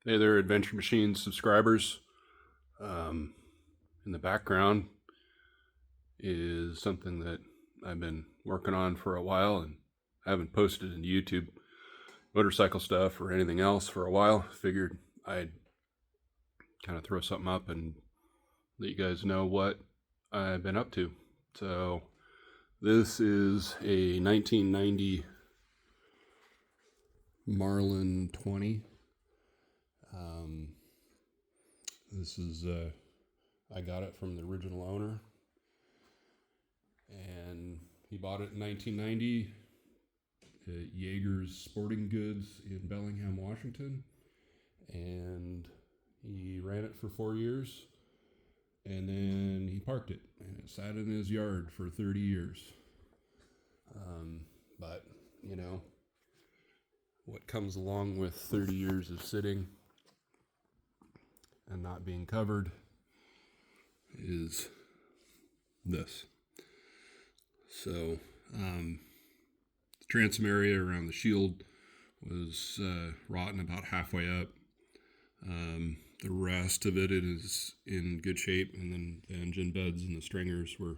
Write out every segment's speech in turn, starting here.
Hey there, Adventure Machine subscribers. Um, in the background is something that I've been working on for a while and I haven't posted in YouTube motorcycle stuff or anything else for a while. Figured I'd kind of throw something up and let you guys know what I've been up to. So, this is a 1990 Marlin 20. This is I got it from the original owner, and he bought it in 1990 at Yeager's Sporting Goods in Bellingham, Washington, and he ran it for 4 years, and then he parked it, and it sat in his yard for 30 years. But, you know, what comes along with 30 years of sitting and not being covered is this. So, the transom area around the shield was rotten about halfway up. The rest of it is in good shape, and then the engine beds and the stringers were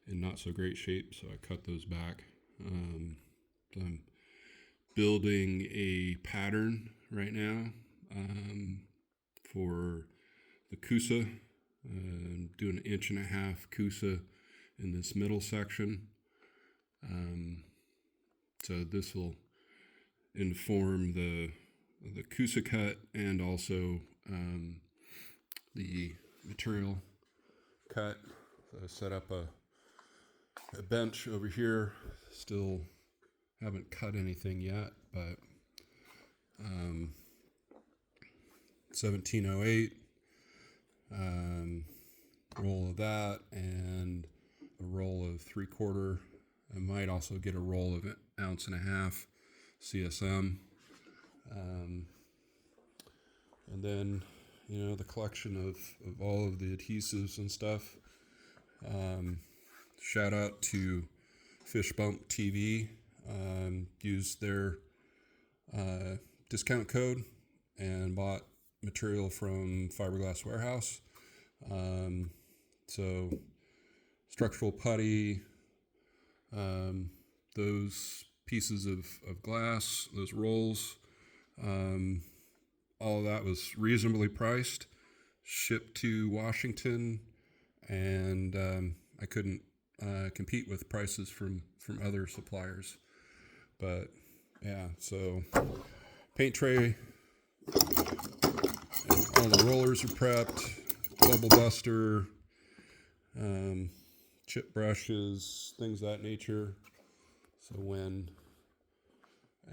in not so great shape, so I cut those back. So I'm building a pattern right now for the Coosa. Doing 1.5 inch Coosa in this middle section. So this will inform the Coosa cut and also the material cut. So I set up a bench over here. Still haven't cut anything yet, but 1708, roll of that, and a roll of 3/4. I might also get a roll of 1.5 ounce CSM. And then, you know, the collection of all of the adhesives and stuff. Shout out to Fish Bump TV. Used their discount code and bought material from Fiberglass Warehouse. So structural putty, those pieces of glass, those rolls, all of that was reasonably priced, shipped to Washington, and I couldn't compete with prices from other suppliers. But yeah, so paint tray, all the rollers are prepped, bubble buster, chip brushes, things of that nature. So when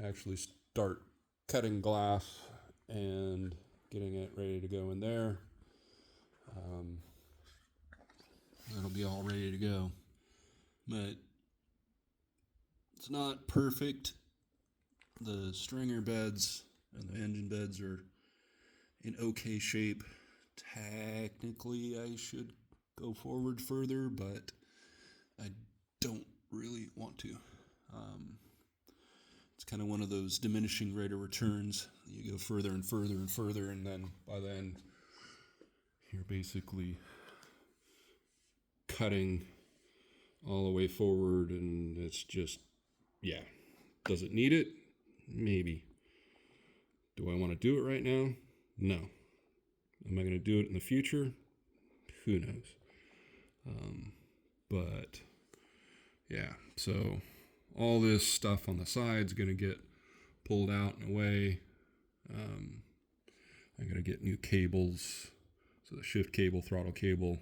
I actually start cutting glass and getting it ready to go in there, it'll be all ready to go. But it's not perfect. The stringer beds and the engine beds are in okay shape. Technically, I should go forward further, but I don't really want to. It's kind of one of those diminishing rate of returns. You go further and further and further, and then by then you're basically cutting all the way forward, and it's just, yeah. Does it need it? Maybe. Do I want to do it right now? No. Am I going to do it in the future? Who knows? But yeah, so all this stuff on the side's going to get pulled out and away. I got to get new cables. So the shift cable, throttle cable,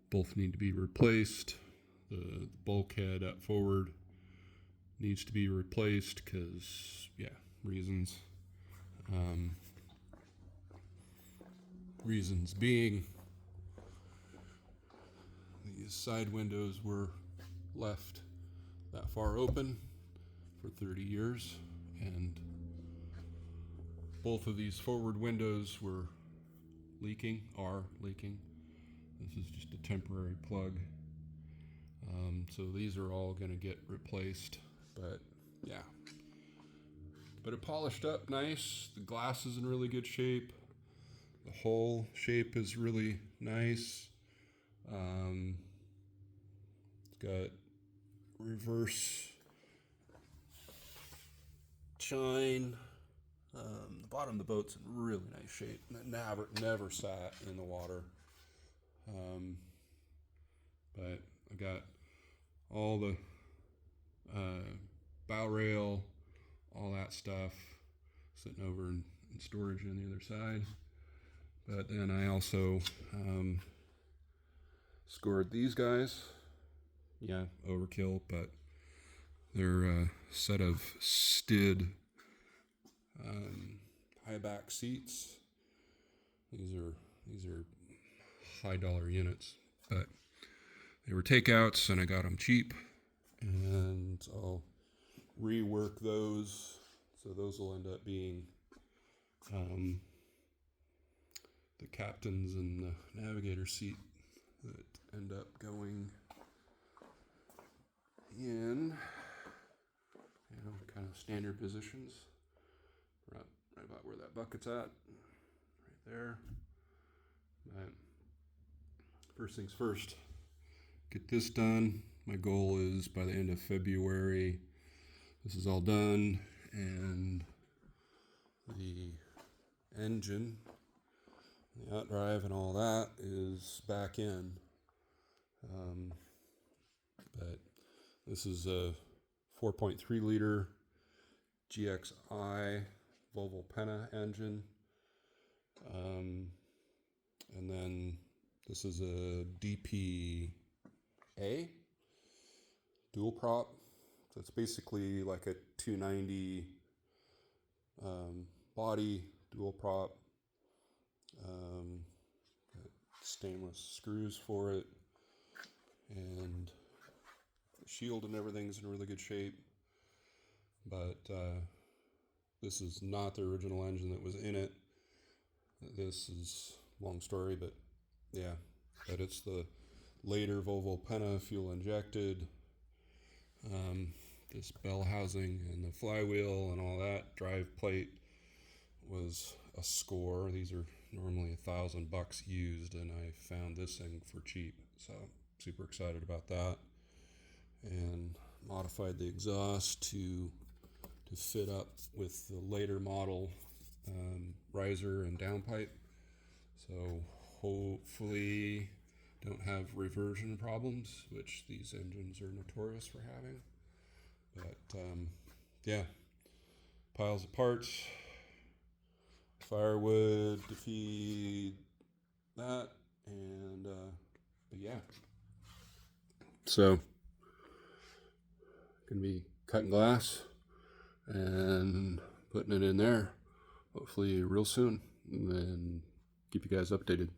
both need to be replaced. The bulkhead up forward needs to be replaced because, yeah, reasons. Reasons being, these side windows were left that far open for 30 years, and both of these forward windows are leaking. This is just a temporary plug. So these are all going to get replaced, but yeah, But it polished up nice. The glass is in really good shape. The hull shape is really nice. It's got reverse shine. The bottom of the boat's in really nice shape. It never sat in the water. But I got all the bow rail, all that stuff sitting over in storage on the other side. But then I also scored these guys. Yeah, overkill, but they're a set of Stid high back seats. These are high dollar units, but they were takeouts and I got them cheap, and I'll rework those, so those will end up being the captain's and the navigator seat that end up going in, kind of standard positions, right about where that bucket's at, right there. But first things first, get this done. My goal is by the end of February, this is all done, and the engine, the outdrive and all that is back in. But this is a 4.3 liter GXI Volvo Penta engine. And then this is a DPA dual prop. So it's basically like a 290 body dual prop. Got stainless screws for it, and the shield and everything's in really good shape. But this is not the original engine that was in it. This is a long story, but yeah. But it's the later Volvo Penta fuel injected. This bell housing and the flywheel and all that drive plate was a score. These are normally $1,000 used, and I found this thing for cheap, so super excited about that. And modified the exhaust to fit up with the later model riser and downpipe, so hopefully don't have reversion problems, which these engines are notorious for having. But yeah, piles of parts, firewood to feed that, and but yeah, so gonna be cutting glass and putting it in there hopefully real soon, and then keep you guys updated.